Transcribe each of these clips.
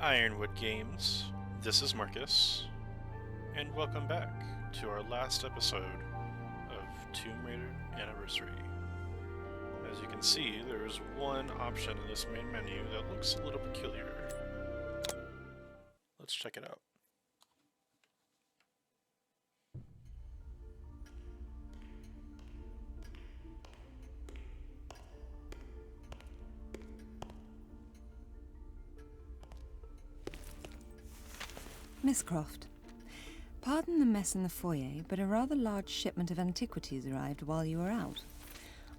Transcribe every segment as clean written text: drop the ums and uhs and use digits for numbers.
Ironwood Games. This is Marcus, and welcome back to our last episode of Tomb Raider Anniversary. As you can see, there is one option in this main menu that looks a little peculiar. Let's check it out. Miss Croft, pardon the mess in the foyer, but a rather large shipment of antiquities arrived while you were out.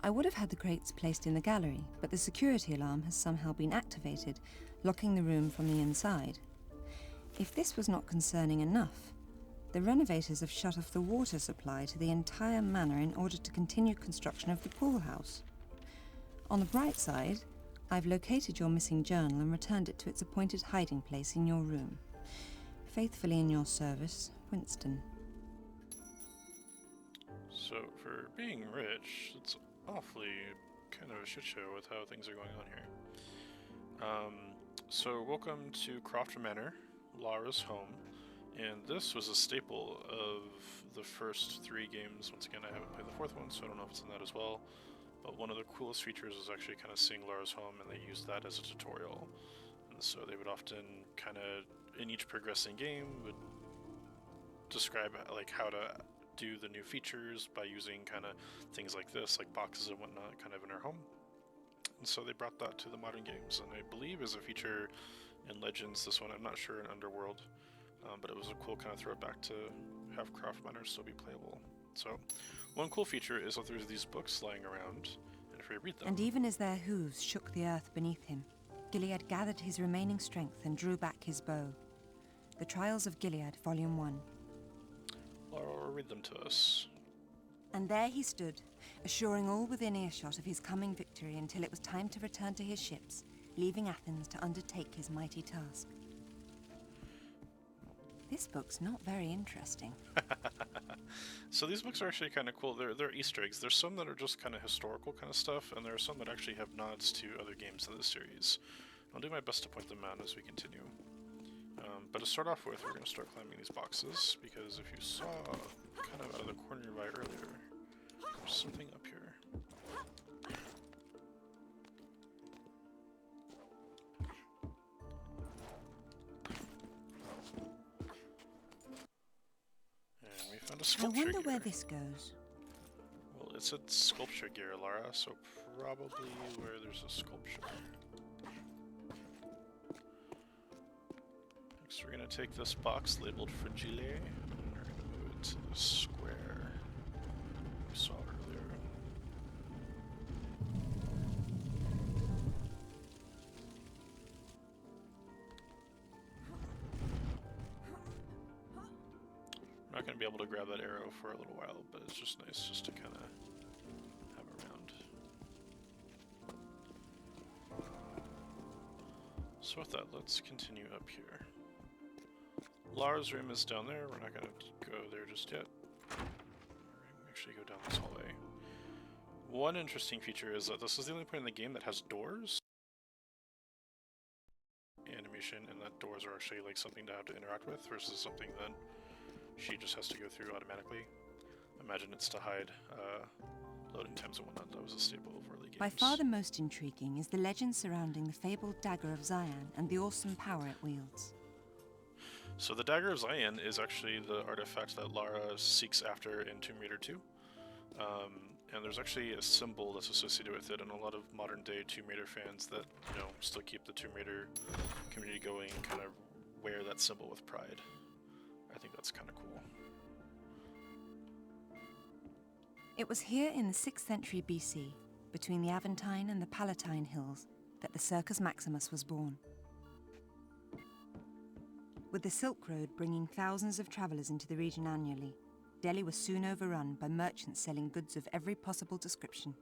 I would have had the crates placed in the gallery, but the security alarm has somehow been activated, locking the room from the inside. If this was not concerning enough, the renovators have shut off the water supply to the entire manor in order to continue construction of the pool house. On the bright side, I've located your missing journal and returned it to its appointed hiding place in your room. Faithfully in your service, Winston. So, for being rich, it's awfully kind of a shit show with how things are going on here. So welcome to Crofton Manor, Lara's home, and this was a staple of the first 3 games. Once again, I haven't played the 4th one, so I don't know if it's in that as well, but one of the coolest features was actually kind of seeing Lara's home, and they used that as a tutorial. And so they would often kind of, in each progressing game, would describe like how to do the new features by using kind of things like this, like boxes and whatnot, kind of in our home. And so they brought that to the modern games, and I believe is a feature in Legends, this one, I'm not sure in Underworld, but it was a cool kind of throwback to have Croft Manor still be playable. So one cool feature is that there's these books lying around, and if we read them... And even as their hooves shook the earth beneath him, Gilead gathered his remaining strength and drew back his bow. The Trials of Gilead, Volume 1. Lara, read them to us. And there he stood, assuring all within earshot of his coming victory until it was time to return to his ships, leaving Athens to undertake his mighty task. This book's not very interesting. So these books are actually kind of cool. They're Easter eggs. There's some that are just kind of historical kind of stuff, and there are some that actually have nods to other games in this series. I'll do my best to point them out as we continue. But to start off with, we're going to start climbing these boxes, because if you saw kind of out of the corner of your eye earlier, there's something up here. And we found a sculpture I wonder gear. where this goes. Well, it's a sculpture gear, Lara, so probably where there's a sculpture. So we're going to take this box labeled Fragile, and we're going to move it to the square we saw earlier. I'm not going to be able to grab that arrow for a little while, but it's just nice just to kind of have around. So with that, let's continue up here. Lara's room is down there. We're not going to go there just yet. We're going to actually go down this hallway. One interesting feature is that this is the only point in the game that has doors. Animation, and that doors are actually like something to have to interact with versus something that she just has to go through automatically. Imagine it's to hide loading times and whatnot. That was a staple of early games. By far the most intriguing is the legend surrounding the fabled Dagger of Zion and the awesome power it wields. So the Dagger of Zion is actually the artifact that Lara seeks after in Tomb Raider 2. And there's actually a symbol that's associated with it, and a lot of modern day Tomb Raider fans that, you know, still keep the Tomb Raider community going kind of wear that symbol with pride. I think that's kind of cool. It was here in the 6th century BC, between the Aventine and the Palatine Hills, that the Circus Maximus was born. With the Silk Road bringing thousands of travellers into the region annually, Delhi was soon overrun by merchants selling goods of every possible description.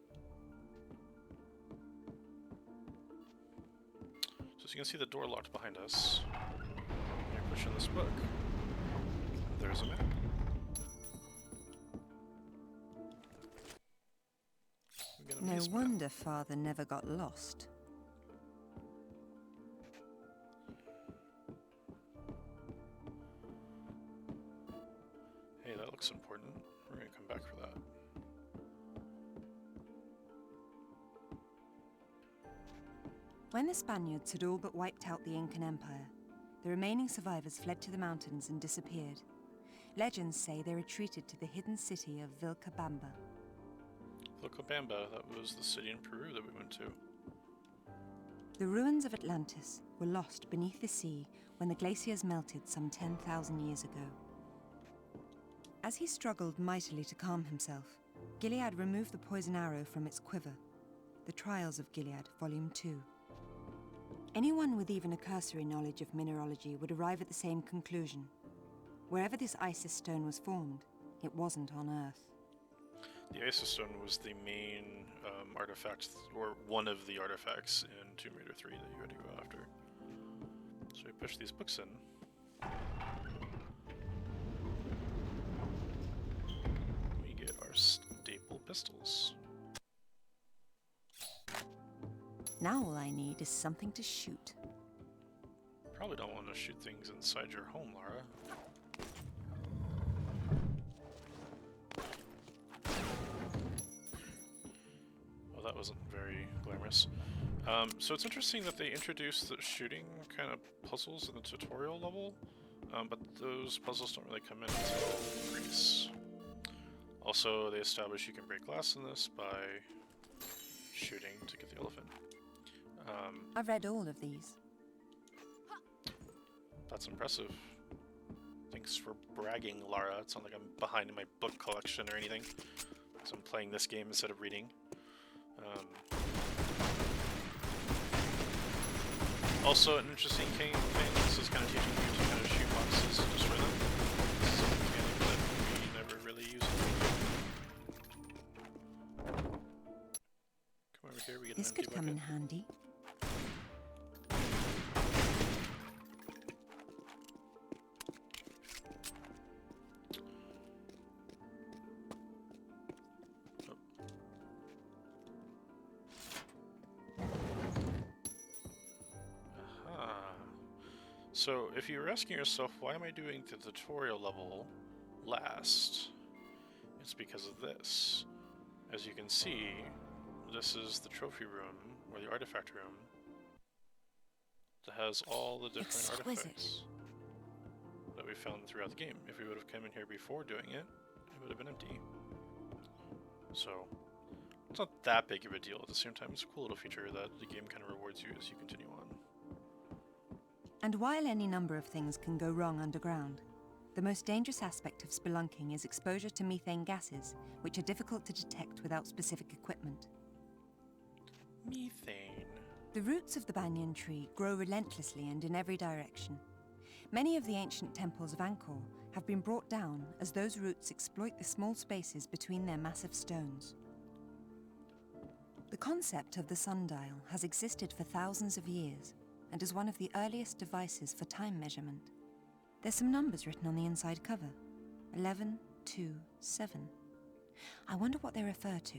So as you can see, the door locked behind us. When you push in this book, there's a map. No wonder Father never got lost. looks important. We're gonna come back for that. When the Spaniards had all but wiped out the Incan Empire, the remaining survivors fled to the mountains and disappeared. Legends say they retreated to the hidden city of Vilcabamba. Vilcabamba, that was the city in Peru that we went to. The ruins of Atlantis were lost beneath the sea when the glaciers melted some 10,000 years ago. As he struggled mightily to calm himself, Gilead removed the poison arrow from its quiver. The Trials of Gilead, Volume 2. Anyone with even a cursory knowledge of mineralogy would arrive at the same conclusion. Wherever this Isis stone was formed, it wasn't on Earth. The Isis stone was the main artifact, or one of the artifacts in Tomb Raider 3 that you had to go after. So we push these books in. We get our staple pistols. Now all I need is something to shoot. Probably don't want to shoot things inside your home, Lara. Well, that wasn't very glamorous. So it's interesting that they introduced the shooting kind of puzzles in the tutorial level, but those puzzles don't really come in until Greece. Also, they establish you can break glass in this by shooting to get the elephant. I've read all of these. That's impressive. Thanks for bragging, Lara. It's not like I'm behind in my book collection or anything. So I'm playing this game instead of reading. Also, an interesting thing, this is kind of teaching you to kind of shoot boxes and destroy them. This is a mechanic that we never really use. Come over here, we get an This empty could come in handy. So, if you were asking yourself, why am I doing the tutorial level last? It's because of this. As you can see, this is the trophy room, or the artifact room, that has all the different artifacts that we found throughout the game. If we would have come in here before doing it, it would have been empty. So, it's not that big of a deal. At the same time, it's a cool little feature that the game kind of rewards you as you continue on. And while any number of things can go wrong underground, the most dangerous aspect of spelunking is exposure to methane gases, which are difficult to detect without specific equipment. Methane. The roots of the banyan tree grow relentlessly and in every direction. Many of the ancient temples of Angkor have been brought down as those roots exploit the small spaces between their massive stones. The concept of the sundial has existed for thousands of years, and is one of the earliest devices for time measurement. There's some numbers written on the inside cover. 11, 2, 7. I wonder what they refer to.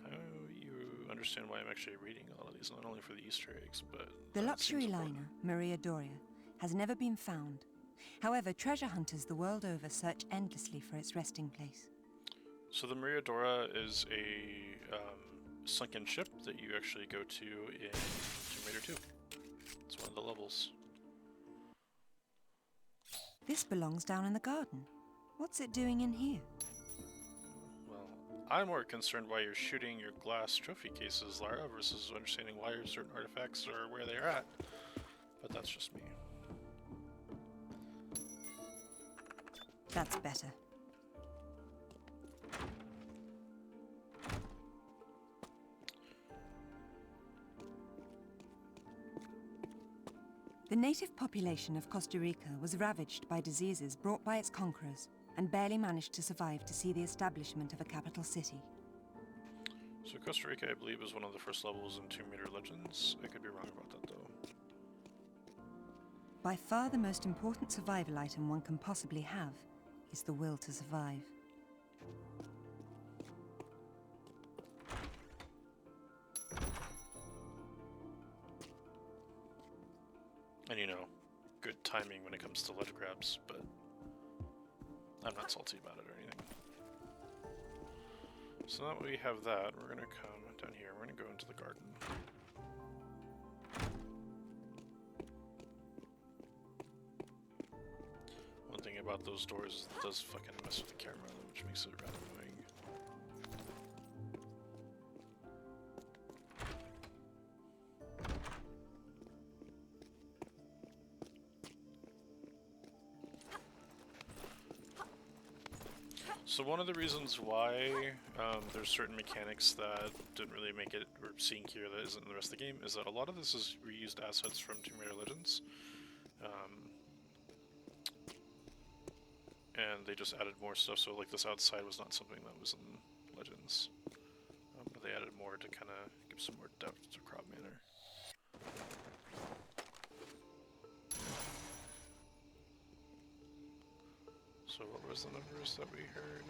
Now you understand why I'm actually reading all of these, not only for the Easter eggs, but... The luxury liner, Maria Doria, has never been found. However, treasure hunters the world over search endlessly for its resting place. So the Maria Dora is a sunken ship that you actually go to in Tomb Raider 2. It's one of the levels. This belongs down in the garden. What's it doing in here? Well, I'm more concerned why you're shooting your glass trophy cases, Lara, versus understanding why certain artifacts are where they are at. But that's just me. That's better. The native population of Costa Rica was ravaged by diseases brought by its conquerors and barely managed to survive to see the establishment of a capital city. So Costa Rica, I believe, is one of the first levels in Tomb Raider Legends. I could be wrong about that, though. By far the most important survival item one can possibly have is the will to survive. And you know, good timing when it comes to ledge grabs, but I'm not salty about it or anything. So now that we have that, we're gonna come down here. We're gonna go into the garden. One thing about those doors is it does fucking mess with the camera, which makes it rather annoying. So one of the reasons why there's certain mechanics that didn't really make it, or seeing here that isn't in the rest of the game, is that a lot of this is reused assets from Tomb Raider Legends. And they just added more stuff, so like this outside was not something that was in Legends. But they added more to kind of give some more depth to Croft Manor. So what was the numbers that we heard?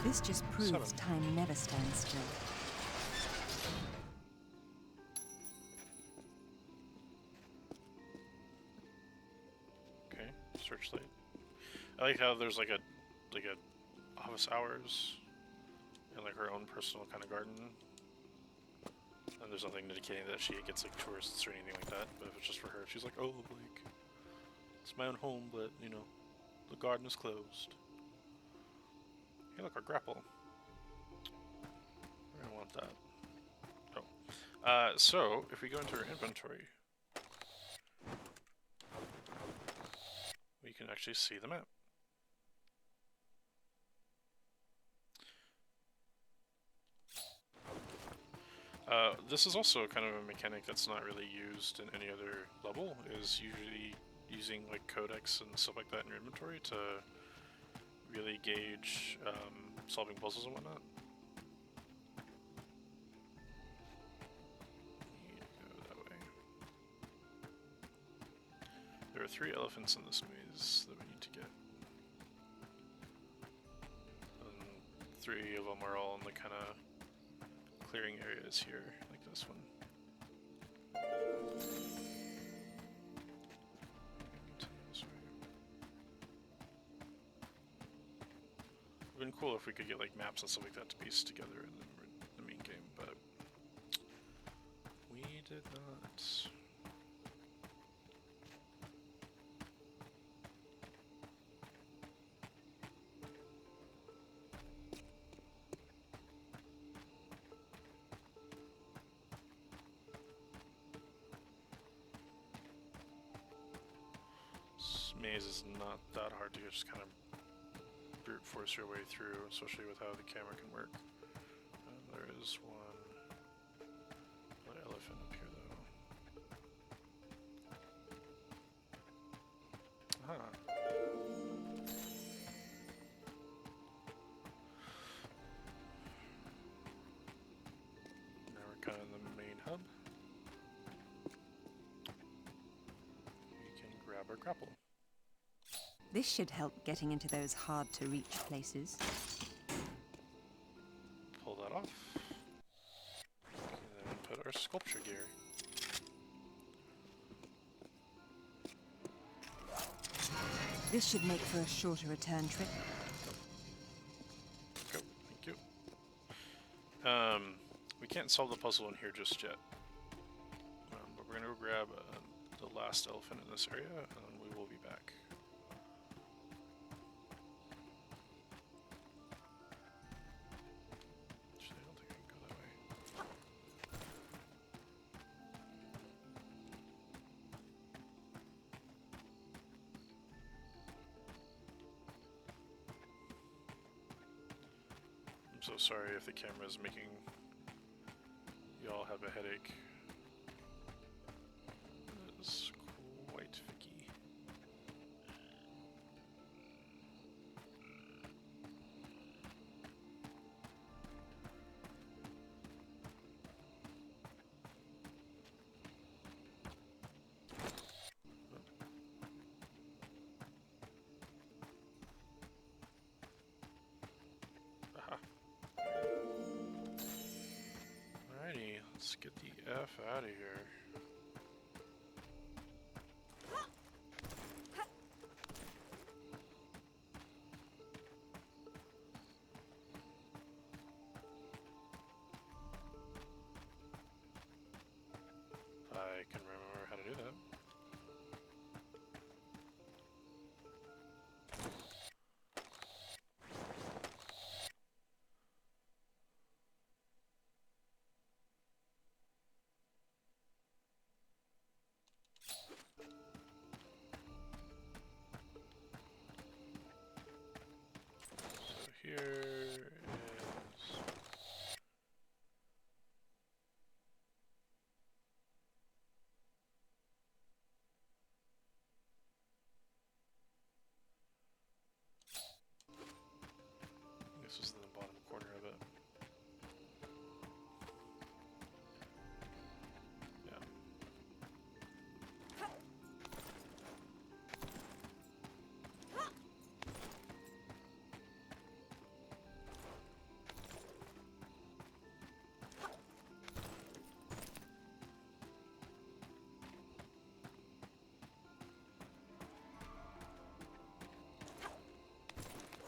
This just proves 7. time never stands still. Okay, searchlight. I like how there's like a office hours and like her own personal kind of garden. And there's nothing indicating that she gets like tourists or anything like that. But if it's just for her, she's like, oh, like it's my own home, but you know, the garden is closed. Hey, look, our grapple. We're gonna want that. Oh. So, if we go into our inventory, we can actually see the map. This is also kind of a mechanic that's not really used in any other level, is usually using like codex and stuff like that in your inventory to really gauge solving puzzles and whatnot. Need to go that way. There are 3 elephants in this maze that we need to get. And 3 of them are all in the kind of clearing areas here, like this one. It would have been cool if we could get like maps and stuff like that to piece together in the main game, but we did not. This maze is not that hard to just kind of brute force your way through, especially with how the camera can work. There is one elephant up here, though. Aha. Now we're kind of in the main hub. We can grab our grapple. This should help getting into those hard-to-reach places. Pull that off. And then put our sculpture gear. This should make for a shorter return trip. Go, thank you. We can't solve the puzzle in here just yet. But we're gonna go grab the last elephant in this area, and we will be back. Actually, I don't think I can go that way. I'm so sorry if the camera is making y'all have a headache. It is quite ficky. F out of here. I can remember how to do that. So here is... This is in the bottom corner of it. Yeah.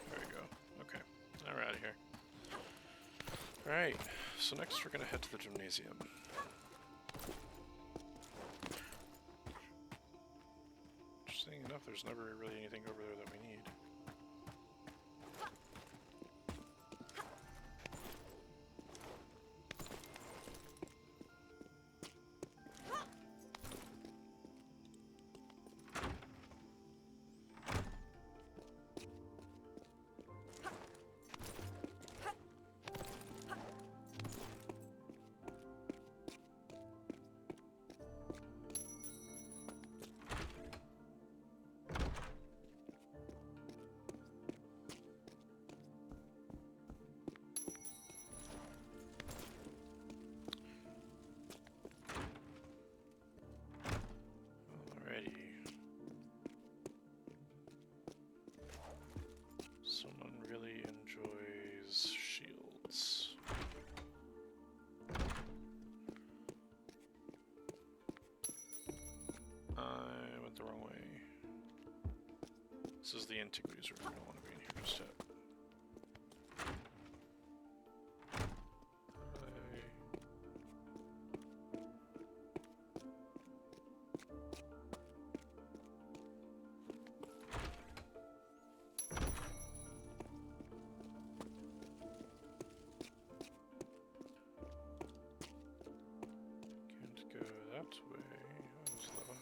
There we go. Okay. Now we're out of here. Alright, so next we're gonna head to the Gymnasium. Interesting enough, there's never really anything over there that we need. Alrighty. Someone really enjoys shields. I went the wrong way. This is the antiquities room. I don't want to be in here just yet. Can't go that way. Oh, there's that one.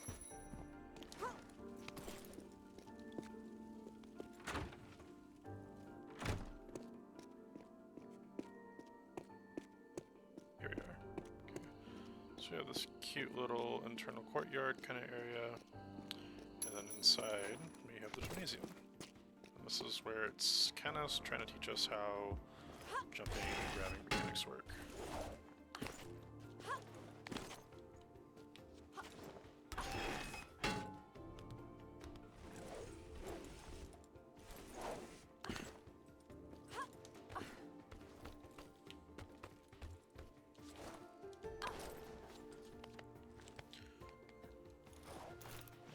Here we are. Okay. So we have this cute little internal courtyard kind of area, and then inside we have the Gymnasium. And this is where it's kind of trying to teach us how jumping and grabbing mechanics work.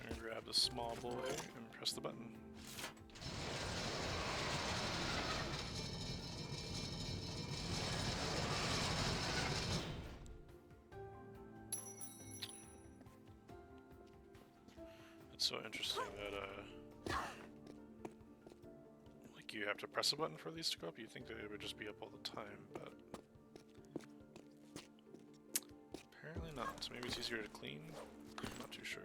And grab the small boy and press the button. It's so interesting that like you have to press a button for these to go up. You think that it would just be up all the time, but apparently not. So maybe it's easier to clean. I'm not too sure.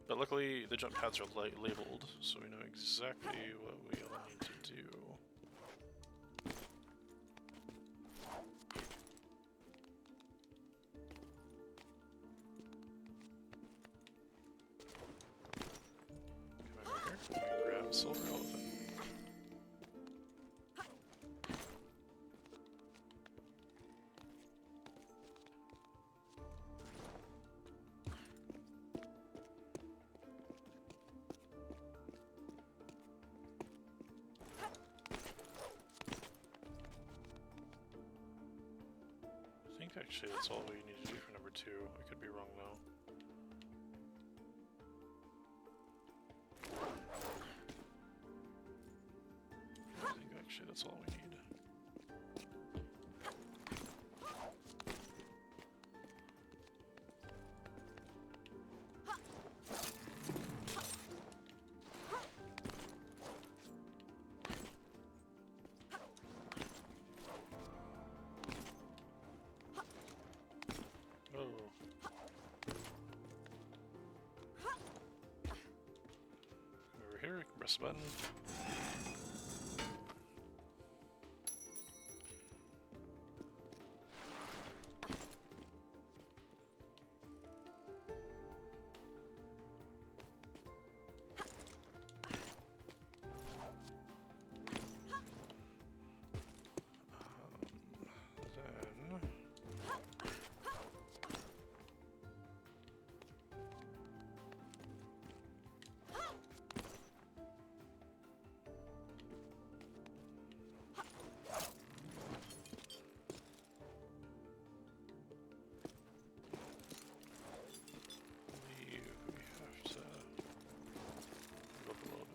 But luckily the jump pads are labeled, so we know exactly what we all need to do. Come over here and grab a silver elephant. actually that's all we need to do for number 2. I could be wrong though. I think actually that's all we need. Over here, we can press the button.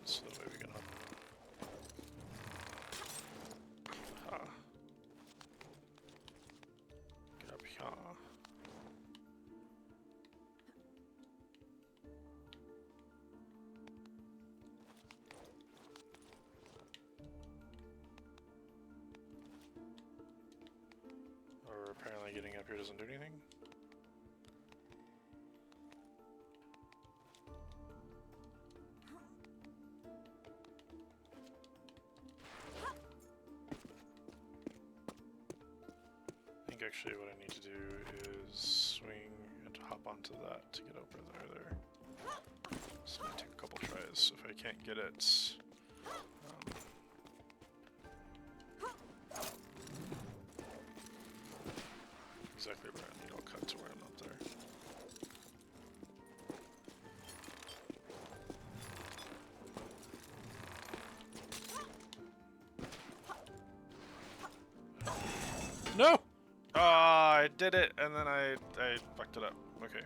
So that way we can get up here. Or apparently getting up here doesn't do anything. Actually, what I need to do is swing and hop onto that to get over there. So I'm gonna take a couple tries. If I can't get it, exactly where I need, I'll cut to where I'm not there. No! I did it, and then I fucked it up. Okay.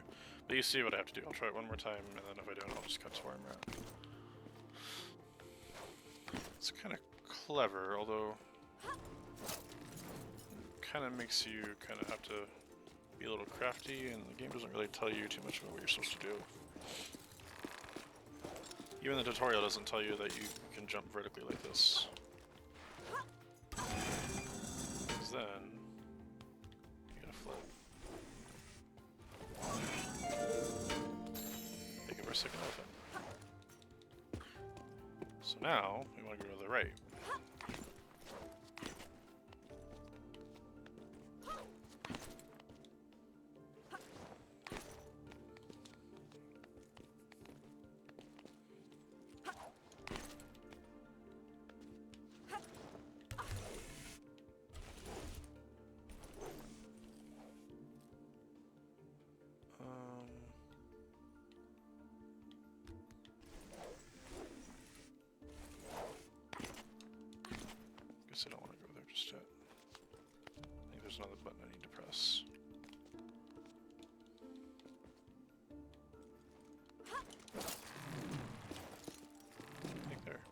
But you see what I have to do. I'll try it one more time, and then if I don't, I'll just cut to where I'm at. It's kind of clever, although kind of makes you kind of have to be a little crafty, and the game doesn't really tell you too much about what you're supposed to do. Even the tutorial doesn't tell you that you can jump vertically like this. Because then you gotta flip. Take it for a second open. So now we want to go to the right. Guess I don't want to go there just yet. I think there's another button I need to press. I think there.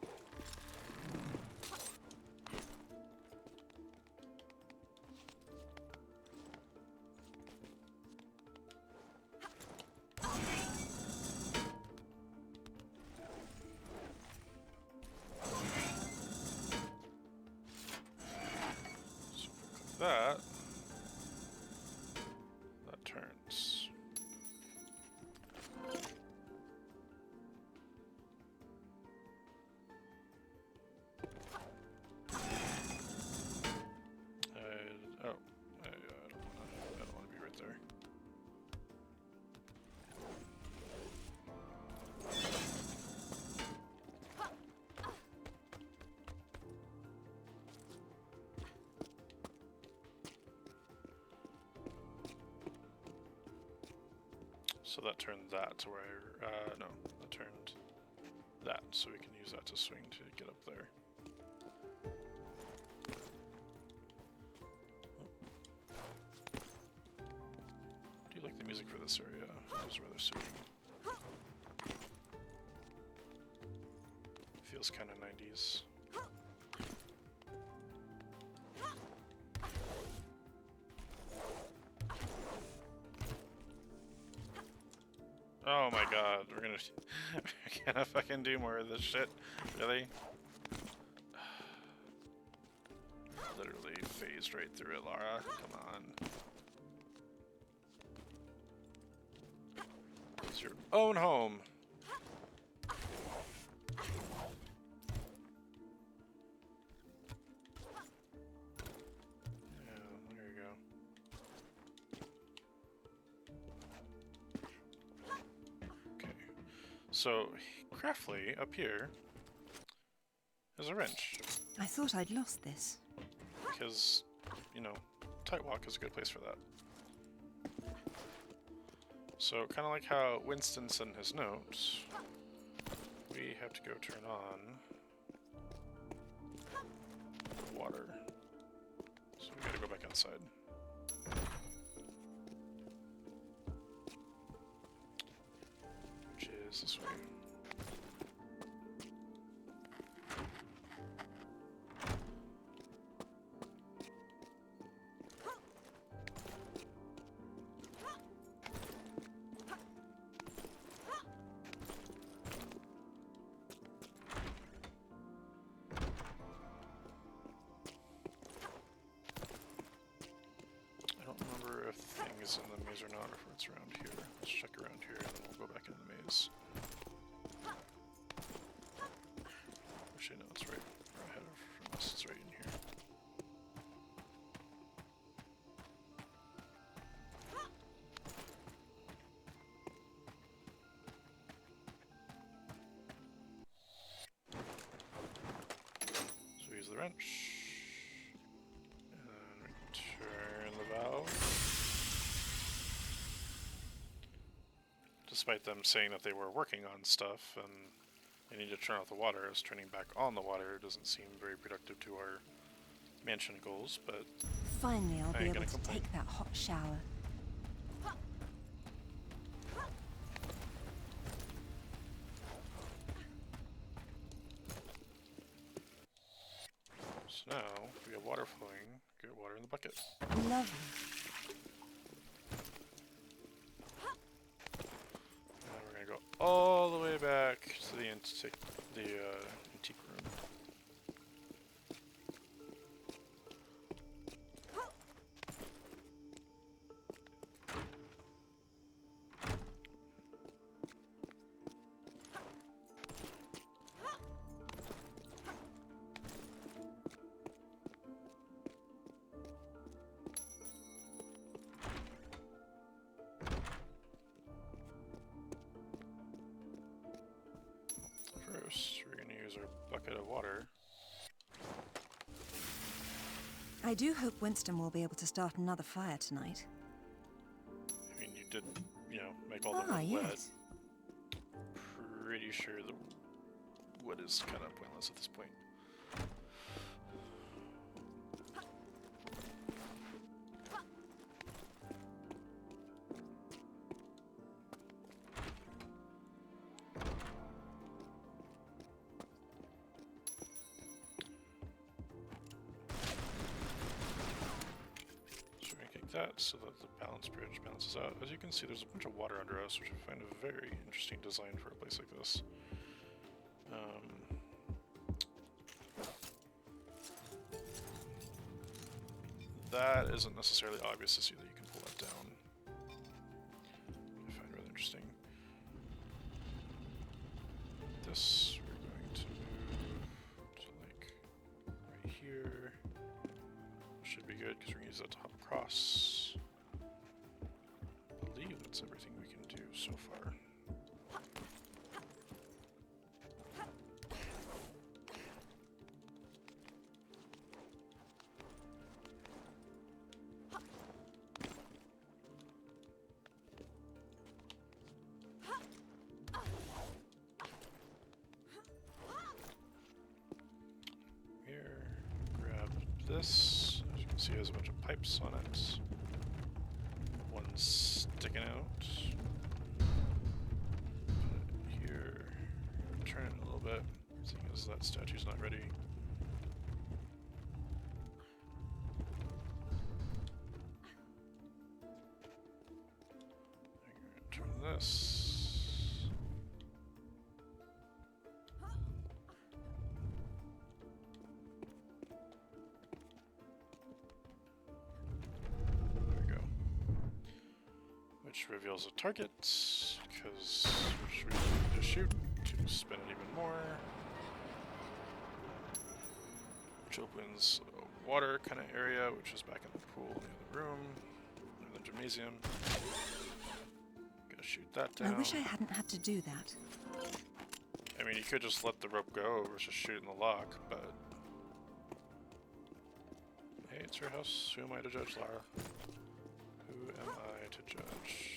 That turns. I don't want to be right there. So that turned that to where, no, that turned that, so we can use that to swing to get up there. music for this area. It was rather soothing. Feels kind of 90s. Oh my god, we're gonna fucking do more of this shit. Really? Literally phased right through it, Lara. Come on. It's your own home. So, craftily, up here, is a wrench. I thought I'd lost this. Because, you know, Tightwalk is a good place for that. So, kind of like how Winston said in his notes, we have to go turn on the water. So we gotta go back inside. Which is this way. In the maze or not, or if it's around here. Let's check around here and then we'll go back into the maze. Actually, no, it's right ahead of us. It's right in here. So we use the wrench. And return the valve. Despite them saying that they were working on stuff and they need to turn off the water, as turning back on the water doesn't seem very productive to our mansion goals, but finally I'll be able to take that hot shower. So now, we have water flowing, get water in the bucket. Lovely. All the way back to the antique room. First, we're going to use our bucket of water. I do hope Winston will be able to start another fire tonight. I mean, you did, you know, make all the wood wet. Pretty sure the wood is kind of pointless at this point. That so that the balance bridge balances out. As you can see, there's a bunch of water under us, which I find a very interesting design for a place like this. That isn't necessarily obvious to see that you can pull that down. I find really interesting. This we're going to move to like right here. Should be good because we're going to use that to hop across. I believe that's everything we can do so far. Here, grab this. As you can see, it has a bunch of pipes on it. One sticking taken out. Put it here. Turn it a little bit, seeing as that statue's not ready. Turn this. Which reveals a target, because which we need to shoot to spin it even more. Which opens a water kind of area, which is back in the pool in the other room, in the gymnasium. Gotta shoot that down. I wish I hadn't had to do that. I mean, you could just let the rope go versus shoot in the lock, but... Hey, it's your house. Who am I to judge, Lara? Who am I to judge?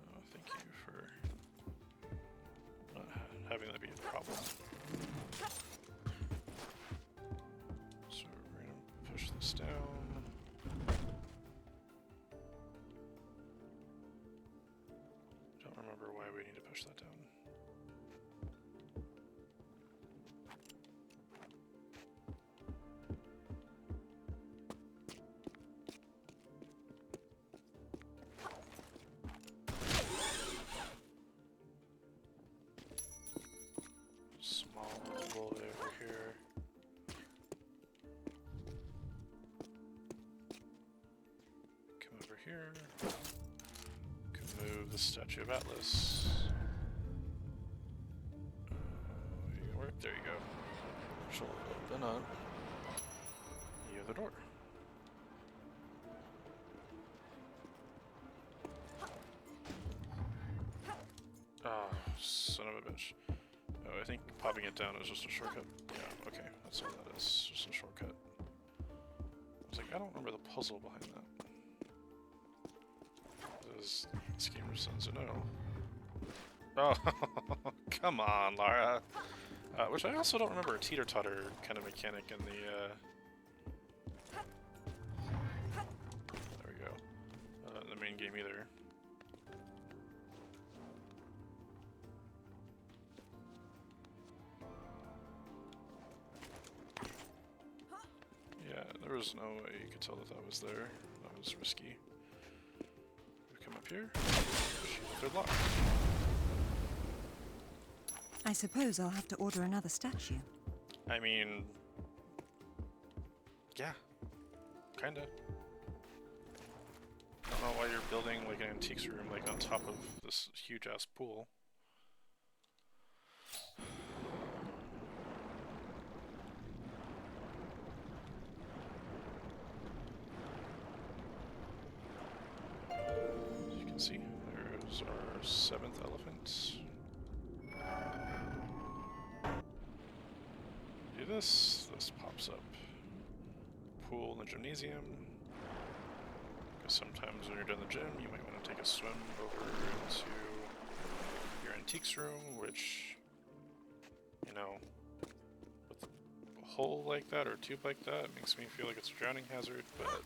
Oh, thank you for not having that be a problem. So we're gonna push this down. Don't remember why we need to push that down. Small boy over here. Come over here. Can move the Statue of Atlas. There you go. Which will open up the other door. Oh, son of a bitch. Oh, I think popping it down is just a shortcut. Yeah, okay, that's all that is. Just a shortcut. I was like, I don't remember the puzzle behind that. This game sends a no. Oh, come on, Lara. Which I also don't remember a teeter-totter kind of mechanic in the, there we go. In the main game either. Yeah, there was no way you could tell that that was there. That was risky. We come up here. Good luck. I suppose I'll have to order another statue. I mean... yeah. Kinda. I don't know why you're building like an antiques room like on top of this huge-ass pool. As you can see, there's our 7th elephant. Do this pops up. Pool in the gymnasium. Because sometimes when you're done the gym, you might want to take a swim over into your antiques room, which, you know, with a hole like that or a tube like that, it makes me feel like it's a drowning hazard, but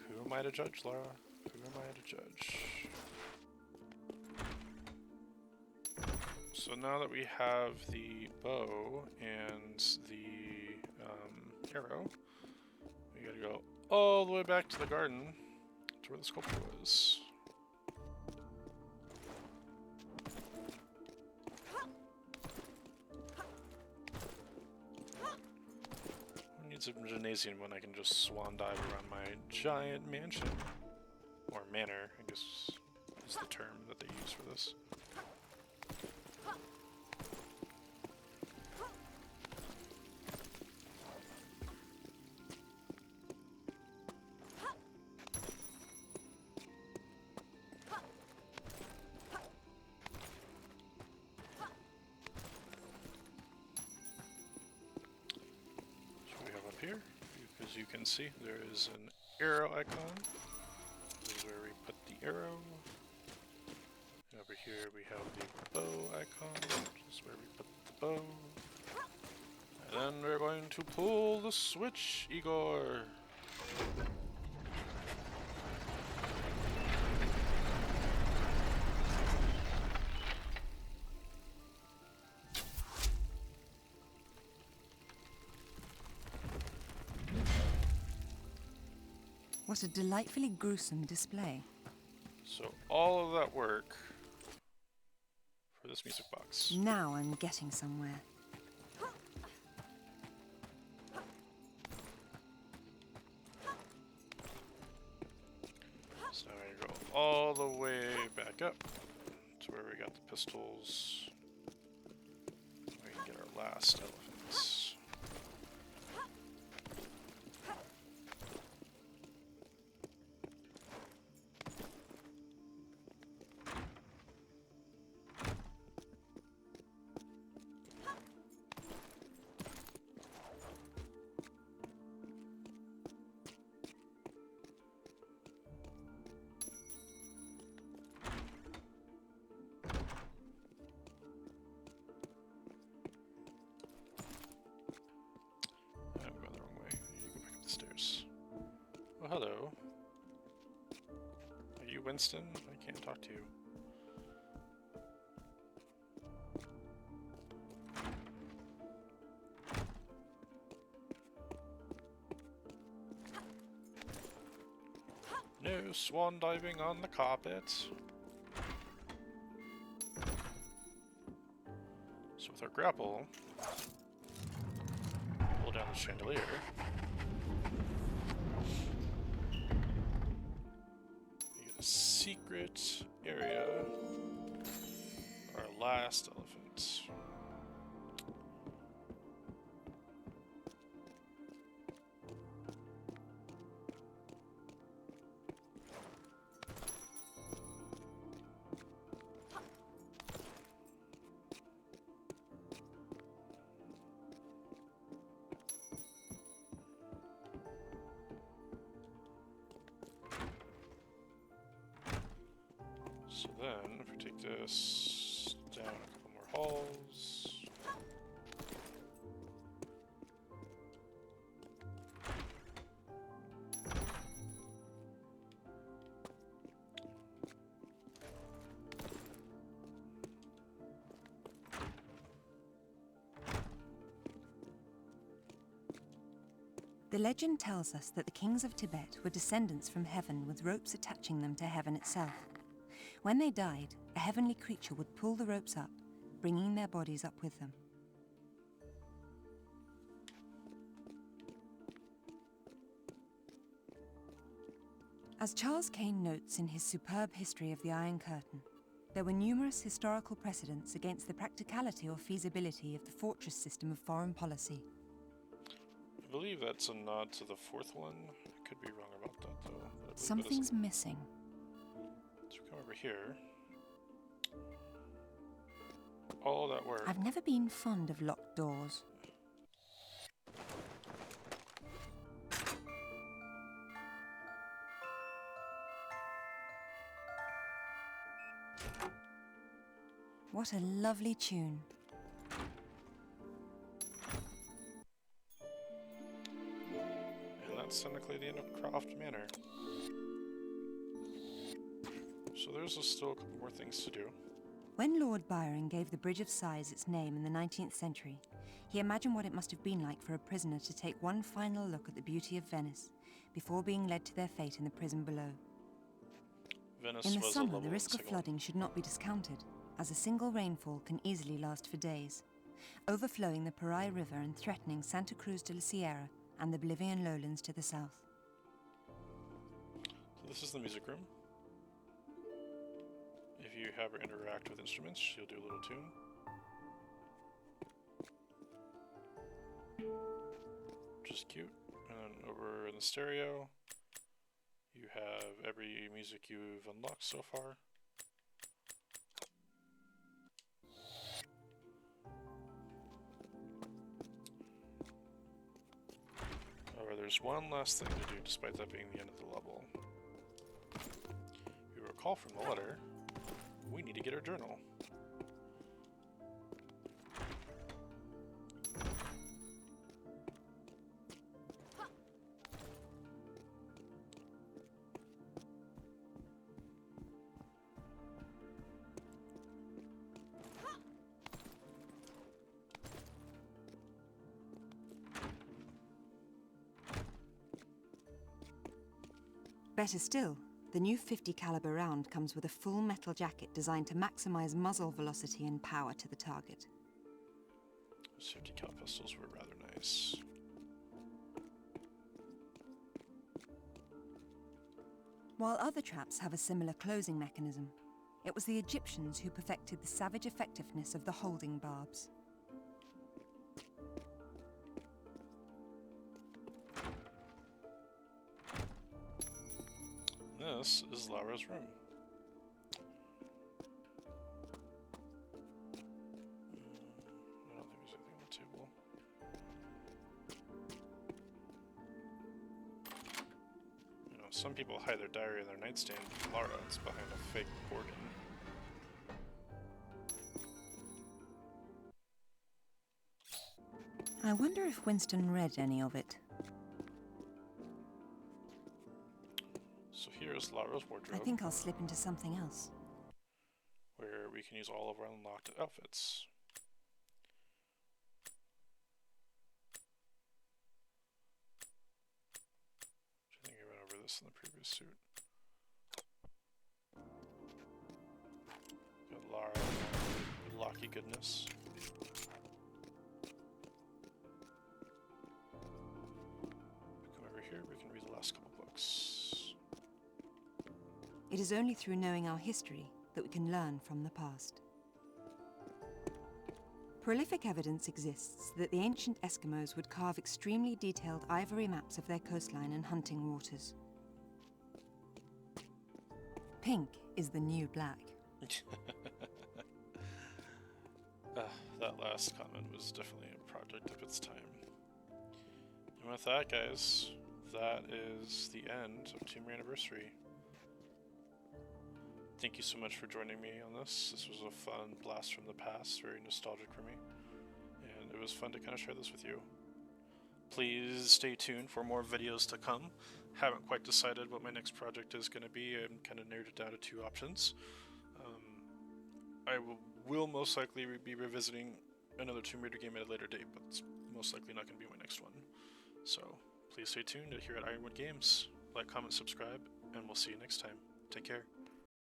who am I to judge, Lara? Who am I to judge? So now that we have the bow and the arrow, we gotta go all the way back to the garden to where the sculpture was. Who needs a gymnasium when I can just swan dive around my giant mansion? Or manor, I guess is the term that they use for this. As you can see, there is an arrow icon. This is where we put the arrow. And over here we have the bow icon, which is where we put the bow. And then we're going to pull the switch, Igor. What a delightfully gruesome display. So all of that work for this music box. Now I'm getting somewhere. So now we go all the way back up to where we got the pistols. We can get our last elephants. Hello. Are you Winston? I can't talk to you. No swan diving on the carpet. So with our grapple, pull down the chandelier. Secret area. Our last elephant. So then, if we take this down a couple more halls. The legend tells us that the kings of Tibet were descendants from heaven with ropes attaching them to heaven itself. When they died, a heavenly creature would pull the ropes up, bringing their bodies up with them. As Charles Kane notes in his superb history of the Iron Curtain, there were numerous historical precedents against the practicality or feasibility of the fortress system of foreign policy. I believe that's a nod to the fourth one. I could be wrong about that, though. Something's missing. So we come over here. All that work. I've never been fond of locked doors. What a lovely tune. And that's technically the end of Croft Manor. So there's still a couple more things to do. When Lord Byron gave the Bridge of Sighs its name in the 19th century, he imagined what it must have been like for a prisoner to take one final look at the beauty of Venice before being led to their fate in the prison below. Venice in the was summer, the risk of flooding should not be discounted, as a single rainfall can easily last for days, overflowing the Parai River and threatening Santa Cruz de la Sierra and the Bolivian lowlands to the south. So this is the music room. If you have her interact with instruments, she'll do a little tune. Which is cute. And then over in the stereo, you have every music you've unlocked so far. However, there's there's one last thing to do, despite that being the end of the level. You recall from the letter, we need to get our journal. Better still, the new 50 caliber round comes with a full metal jacket designed to maximize muzzle velocity and power to the target. Those 50 cal pistols were rather nice. While other traps have a similar closing mechanism, it was the Egyptians who perfected the savage effectiveness of the holding barbs. This is Lara's room. I don't think there's anything on the table. You know, some people hide their diary in their nightstand. Lara, it's behind a fake organ. I wonder if Winston read any of it. So here's Lara's wardrobe. I think I'll slip into something else. Where we can use all of our unlocked outfits. I think I went over this in the previous suit. Got Lara, Locky goodness. Come over here, we can read the last couple books. It is only through knowing our history that we can learn from the past. Prolific evidence exists that the ancient Eskimos would carve extremely detailed ivory maps of their coastline and hunting waters. Pink is the new black. That last comment was definitely a project of its time. And with that, guys, that is the end of Tomb Raider Anniversary. Thank you so much for joining me on this. This was a fun blast from the past, very nostalgic for me. And it was fun to kind of share this with you. Please stay tuned for more videos to come. Haven't quite decided what my next project is going to be. I'm kind of narrowed it down to 2 options. I will most likely be revisiting another Tomb Raider game at a later date, but it's most likely not going to be my next one. So please stay tuned here at Ironwood Games. Like, comment, subscribe, and we'll see you next time. Take care.